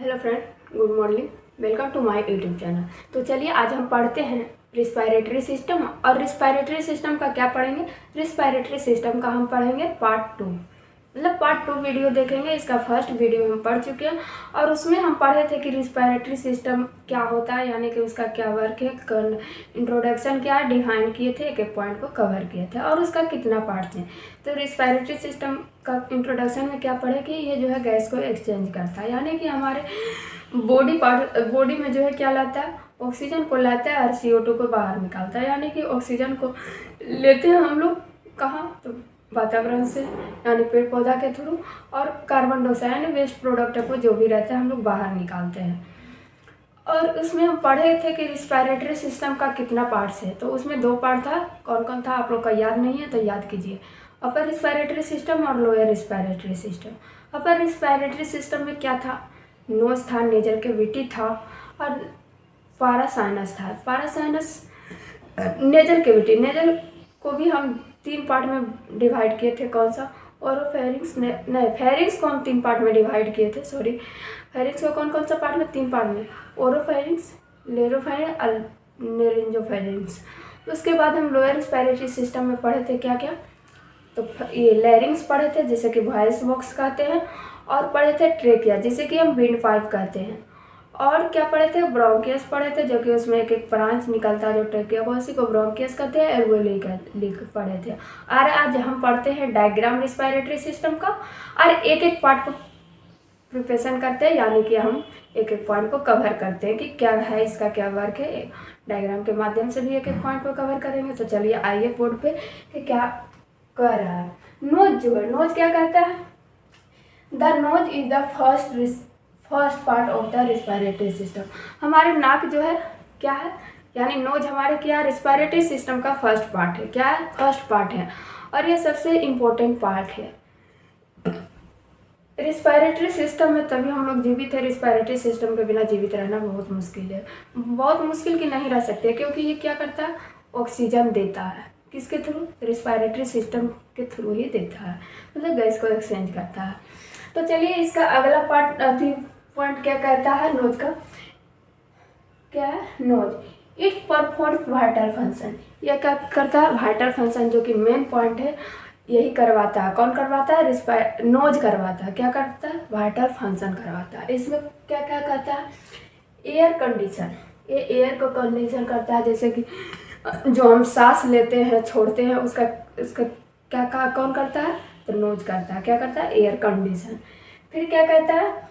Hello friend, good morning. Welcome to my YouTube channel. तो चलिए आज हम पढ़ते हैं रिस्पायरेटरी सिस्टम। और रिस्पायरेटरी सिस्टम का क्या पढ़ेंगे? रिस्पायरेटरी सिस्टम का हम पढ़ेंगे पार्ट 2, मतलब पार्ट 2 वीडियो देखेंगे। इसका फर्स्ट वीडियो हम पढ़ चुके हैं और उसमें हम पढ़े थे कि रिस्पायरेटरी सिस्टम क्या होता है, यानी कि उसका क्या वर्क है, इंट्रोडक्शन क्या है, डिफाइन किए थे, एक एक पॉइंट को कवर किए थे और उसका कितना पार्ट है। तो रिस्पायरेटरी सिस्टम का इंट्रोडक्शन में क्या पढ़े कि ये जो है गैस को एक्सचेंज करता है, यानी कि हमारे बॉडी में जो है क्या लाता है, ऑक्सीजन को लाता है और CO2 को बाहर निकालता है। यानी कि ऑक्सीजन को लेते हैं हम लोग कहाँ, तो वातावरण से, यानी पेड़ पौधा के थ्रू, और कार्बन डाइऑक्साइड यानी वेस्ट प्रोडक्ट को जो भी रहता है हम लोग बाहर निकालते हैं। और उसमें हम पढ़े थे कि रिस्पायरेटरी सिस्टम का कितना पार्ट्स है। तो उसमें 2 पार्ट था। कौन कौन था आप लोग का याद नहीं है तो याद कीजिए। अपर रिस्पायरेटरी सिस्टम और lower respiratory system. Upper respiratory system में क्या था? नोज था, नेजल कैविटी था और पारासाइनस था। पारासाइनस, नेजल कैविटी, नेजल को भी हम 3 पार्ट में डिवाइड किए थे। कौन सा? ओरोफेरिंक्स, नहीं, फेरिंक्स को हम 3 पार्ट में डिवाइड किए थे। सॉरी, फेरिंक्स को कौन कौन सा पार्ट में? 3 पार्ट में, ओरोफेरिंक्स, लेरोफेरिंक्स और नेरिंजोफेरिंक्स। उसके बाद हम लोअर रिस्पायरेटरी सिस्टम में पढ़े थे क्या क्या? तो ये लैरिंग्स पढ़े थे जिसे कि वॉइस बॉक्स कहते हैं, और पढ़े थे ट्रेकिया जिसे कि हम विंड पाइप कहते हैं। और क्या पढ़े थे? ब्रोंकियस पढ़े थे, जो कि उसमें एक एक ब्रांच निकलता है जो ट्रेकिया को, उसी को ब्रोंकियस कहते हैं। एल्वेओली पढ़े थे। और आज हम पढ़ते हैं डायग्राम रिस्पायरेटरी सिस्टम का, और एक एक पार्ट को प्रिपरेशन करते हैं, यानी कि हम एक एक पॉइंट को कवर करते हैं कि क्या है, इसका क्या वर्क है। डायग्राम के माध्यम से भी एक एक पॉइंट को कवर करेंगे। तो चलिए आइए बोर्ड पे कि क्या कर रहा है। नोज जो है, नोज क्या कहता है? The nose is the first part of the respiratory system. हमारे नाक जो है क्या है, यानी नोज हमारे क्या, रिस्पायरेटरी सिस्टम का फर्स्ट पार्ट है। क्या है? फर्स्ट पार्ट है और ये सबसे इम्पोर्टेंट पार्ट है। रिस्पायरेटरी सिस्टम में तभी हम लोग जीवित है। रिस्पायरेटरी सिस्टम के बिना जीवित रहना बहुत मुश्किल है, बहुत मुश्किल कि नहीं रह सकते, क्योंकि ये क्या करता है? ऑक्सीजन देता है। किसके थ्रू? रिस्पायरेटरी सिस्टम के थ्रू ही देता है, मतलब गैस को एक्सचेंज करता है। तो चलिए इसका अगला पार्ट, अभी पॉइंट क्या कहता है नोज का? क्या है? Nose it performs vital function. यह क्या करता है? वाइटल फंक्शन, जो कि मेन पॉइंट है, यही करवाता है। कौन करवाता है? नोज करवाता है। क्या करता है? वाइटल फंक्शन करवाता है। इसमें क्या क्या करता है? एयर कंडीशन, ये एयर को कंडीशन करता है, जैसे कि जो हम सांस लेते हैं छोड़ते हैं उसका क्या कौन करता है? तो नोज करता है। क्या करता है? Air condition. फिर क्या कहता है?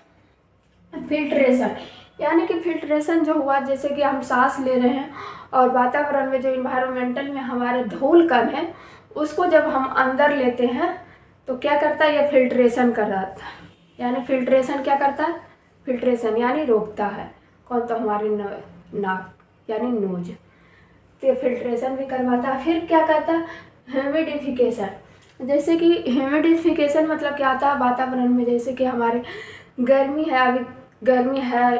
फिल्ट्रेशन, यानी कि फिल्ट्रेशन जो हुआ, जैसे कि हम सांस ले रहे हैं और वातावरण में जो इन्वायरमेंटल में हमारे धूल कण है उसको जब हम अंदर लेते हैं तो क्या करता है? यह फिल्ट्रेशन कर रहा था। यानी फिल्ट्रेशन क्या करता है? फिल्ट्रेशन यानी रोकता है। कौन? तो हमारे नाक यानी नोज। तो ये फिल्ट्रेशन भी करवाता है। फिर क्या कहता है? ह्यूमिडिफिकेशन, जैसे कि ह्यूमिडिफिकेशन मतलब क्या आता है? वातावरण में जैसे कि हमारे गर्मी है, अभी गर्मी है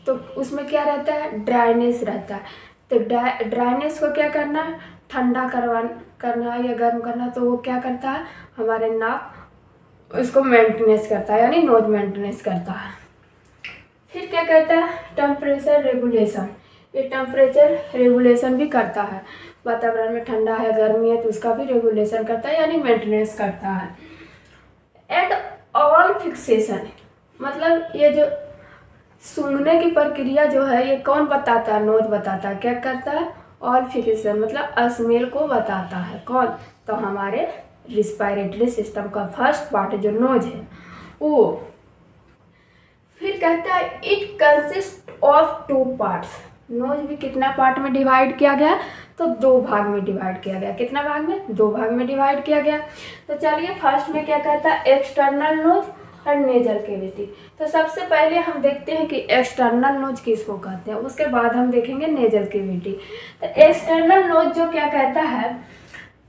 तो उसमें क्या रहता है? ड्राइनेस रहता है। तो ड्राइनेस को क्या करना है? ठंडा करना या गर्म करना। तो वो क्या करता है? हमारे नाक उसको मेंटेनेंस करता है, यानी नोज मेंटेनेंस करता है। फिर क्या कहता है? टेम्परेचर रेगुलेशन, ये टेम्परेचर रेगुलेशन भी करता है। वातावरण में ठंडा है, गर्मी है तो उसका भी रेगुलेशन करता है, यानी मेंटेनेंस करता है। एंड ऑल फिक्सेशन, मतलब ये जो सूंघने की प्रक्रिया जो है ये कौन बताता है? नोज बताता है। क्या करता है? ऑल फिक्सेशन, मतलब स्मेल को बताता है। कौन? तो हमारे रिस्पायरेटरी सिस्टम का फर्स्ट पार्ट जो नोज है वो। फिर कहता है it consist of 2 parts. Nose भी कितना पार्ट में डिवाइड किया गया? तो 2 भाग में डिवाइड किया गया। कितना भाग में? 2 भाग में डिवाइड किया गया। तो चलिए फर्स्ट में क्या कहता है? एक्सटर्नल नोज और नेजल कैविटी। तो सबसे पहले हम देखते हैं कि एक्सटर्नल नोज किसको कहते हैं, उसके बाद हम देखेंगे नेजल कैविटी। तो एक्सटर्नल नोज जो क्या कहता है?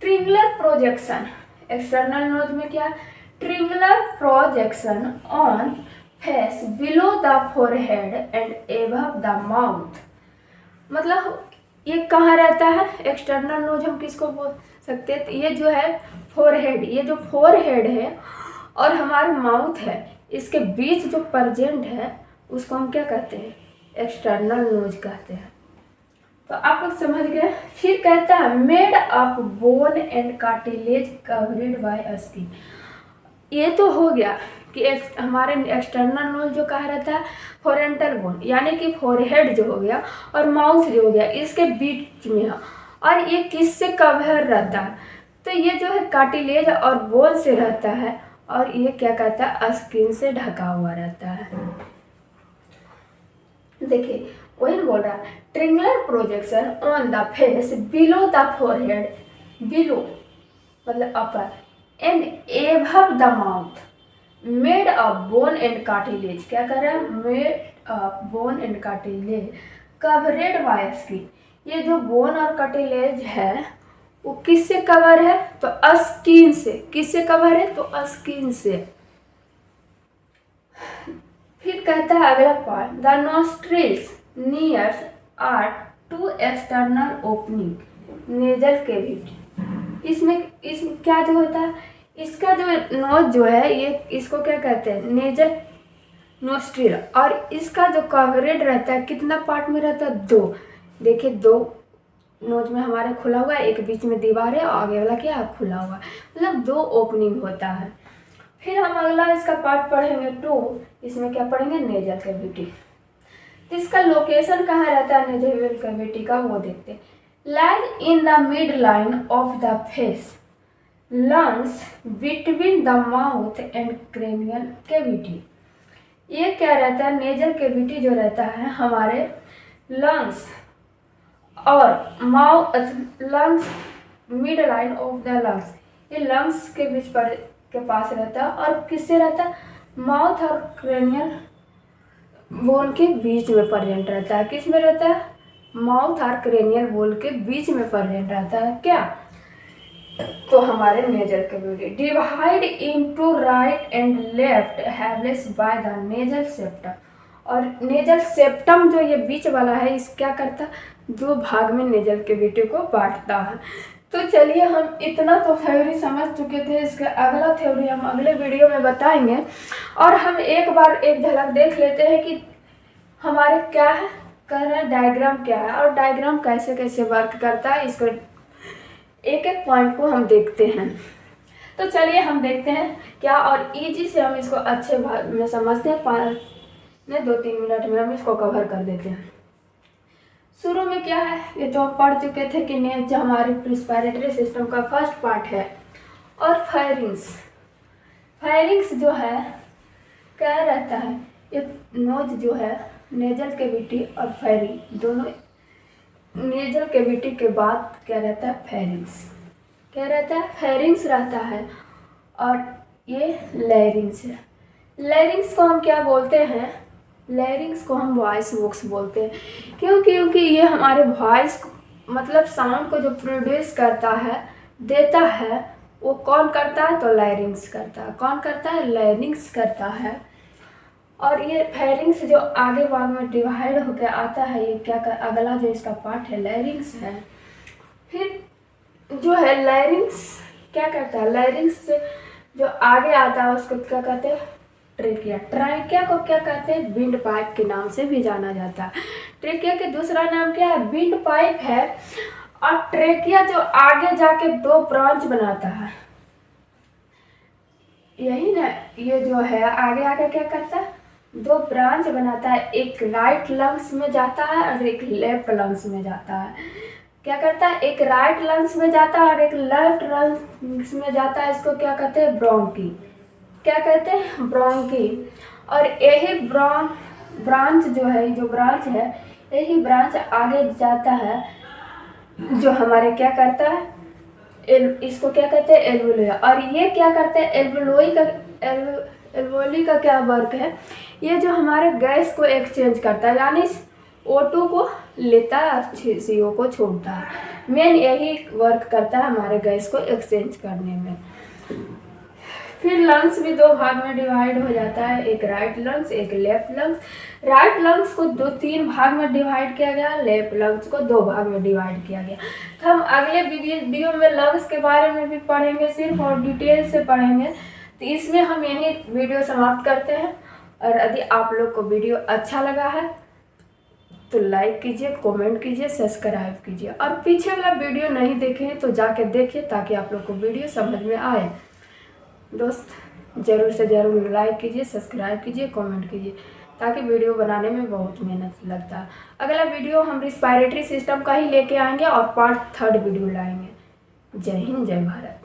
Triangular projection. एक्सटर्नल नोज में क्या? Triangular projection on face below the forehead and above the mouth. मतलब ये कहाँ रहता है? एक्सटर्नल नोज हम किसको बोल सकते हैं? ये जो है फोरहेड, ये जो फोरहेड है और हमारे माउथ है इसके बीच जो प्रेजेंट है उसको हम क्या कहते हैं, एक्सटर्नल नोज कहते हैं। तो आप लोग समझ गए। फिर कहता है made of bone and cartilage covered by skin. ये तो हो गया कि हमारे एक्सटर्नल नोज जो कहा रहता है फोरेंटल बोन, यानी कि फोरहेड जो हो गया और माउथ जो हो गया, इसके बीच में है। और ये किससे कवर रहता है, तो ये जो है कार्टिलेज और बोन से रहता है, और ये क्या कहता है, स्किन से ढका हुआ रहता है। देखिए वही बोल रहा है, triangular projection on the face below the forehead, below मतलब upper and above the mouth, made of bone and cartilage. क्या कर रहा है, made of bone and cartilage covered by skin. ये जो बोन और कार्टिलेज है वो किससे कवर है, तो स्किन से। किससे कवर है, तो स्किन से। फिर कहता है अगला part, the nostrils nares are two external opening nasal cavity. इसमें क्या जो होता है, इसका जो नोज जो है ये, इसको क्या कहते हैं, नेजल नोस्ट्रिल। और इसका जो कवरेज रहता है कितना पार्ट में रहता है, दो। देखिए दो नोज में हमारे खुला हुआ है, एक बीच में दीवार है और आगे वाला क्या है, खुला हुआ है, मतलब दो ओपनिंग होता है। फिर हम अगला इसका पार्ट पढ़ेंगे 2, इसमें क्या पढ़ेंगे, नेजल कैविटी। तो इसका लोकेशन कहाँ रहता है नेजल कैविटी का, वो देखते हैं। Lies in the mid line of the face, lungs between the mouth and cranial cavity. ये क्या रहता है, नेजल कैविटी जो रहता है हमारे लंग्स और mouth, lungs mid line of the lungs, ये लंग्स के बीच पर के पास रहता है। और किससे रहता है, माउथ और क्रेनियल बोन के बीच में प्रेजेंट रहता है। किस में रहता है, माउथ और क्रेनियल बोन के बीच में प्रेजेंट रहता है क्या, तो हमारे nasal cavity. Divide into right and left halves by the nasal septum. और नेजल सेप्टम जो ये बीच वाला है, इस क्या करता है, दो भाग में नेजल कैविटी को बांटता है। तो चलिए हम इतना तो थ्योरी समझ चुके थे, इसका अगला थ्योरी हम अगले वीडियो में बताएंगे। और हम एक बार एक झलक देख लेते हैं कि हमारे क्या है, कह रहे हैं डायग्राम क्या है और डायग्राम कैसे कैसे वर्क करता है। इसको एक एक पॉइंट को हम देखते हैं। तो चलिए हम देखते हैं क्या, और इजी से हम इसको अच्छे में समझते हैं। 2-3 मिनट में हम इसको कवर कर देते हैं। शुरू में क्या है, ये तो हम पढ़ चुके थे कि नेज हमारे रेस्पिरेटरी सिस्टम का फर्स्ट पार्ट है। और फायरिंग्स, फायरिंग्स जो है क्या रहता है, ये नोज जो है नेजल कैविटी और फायरिंग दोनों, नेजल कैविटी के बाद क्या रहता है, फेरिंग्स। क्या रहता है, फेरिंग्स रहता है। और ये लैरिंग्स है। लैरिंग्स को हम क्या बोलते हैं, लैरिंग्स को हम वॉइस बॉक्स बोलते हैं। क्योंकि ये हमारे वॉइस मतलब साउंड को जो प्रोड्यूस करता है, देता है, वो कौन करता है, तो लैरिंग्स करता है। कौन करता है, लैरिंग्स करता है। और ये फेरिंग्स जो आगे भाग में डिवाइड होकर आता है, ये क्या कर, अगला जो इसका पार्ट है लैरिंग्स है। फिर जो है लैरिंग्स क्या करता है, लैरिंग्स से जो आगे आता है उसको क्या कहते हैं, ट्रेकिया। ट्रेकिया को क्या कहते हैं, विंड पाइप के नाम से भी जाना जाता है। ट्रेकिया के दूसरा नाम क्या है, विंड पाइप है। और ट्रेकिया जो आगे जाके 2 ब्रांच बनाता है, यही ना, ये जो है आगे आगे क्या करता है, 2 ब्रांच बनाता है। एक राइट लंग्स में जाता है और एक लेफ्ट लंग्स में जाता है। क्या करता है, एक राइट लंग्स में जाता है और एक लेफ्ट लंग्स में जाता है। इसको क्या कहते हैं, ब्रोंकी। क्या कहते हैं, ब्रोंकी। और यही ब्रांच जो है, जो ब्रांच है, यही ब्रांच आगे जाता है, जो हमारे क्या करता है, इसको क्या कहते हैं, एल्वोली। और ये क्या करते हैं, एल्वोली का क्या वर्क है, ये जो हमारे गैस को एक्सचेंज करता है, यानी O2 को लेता है, CO को छोड़ता है। मेन यही वर्क करता है हमारे गैस को एक्सचेंज करने में। फिर लंग्स भी 2 भाग में डिवाइड हो जाता है, एक राइट लंग्स, एक लेफ्ट लंग्स। राइट लंग्स को 3 भाग में डिवाइड किया गया, लेफ्ट लंग्स को 2 भाग में डिवाइड किया गया। तो हम अगले वीडियो में लंग्स के बारे में भी पढ़ेंगे सिर्फ, और डिटेल से पढ़ेंगे। तो इसमें हम यही वीडियो समाप्त करते हैं और यदि आप लोग को वीडियो अच्छा लगा है तो लाइक कीजिए, कमेंट कीजिए, सब्सक्राइब कीजिए, और पीछे वाला वीडियो नहीं देखे हैं तो जाके देखिए ताकि आप लोग को वीडियो समझ में आए। दोस्त ज़रूर से ज़रूर लाइक कीजिए, सब्सक्राइब कीजिए, कमेंट कीजिए, ताकि वीडियो बनाने में बहुत मेहनत लगता है। अगला वीडियो हम रिस्पायरेटरी सिस्टम का ही लेके आएंगे और पार्ट 3 वीडियो लाएंगे। जय हिंद, जय भारत।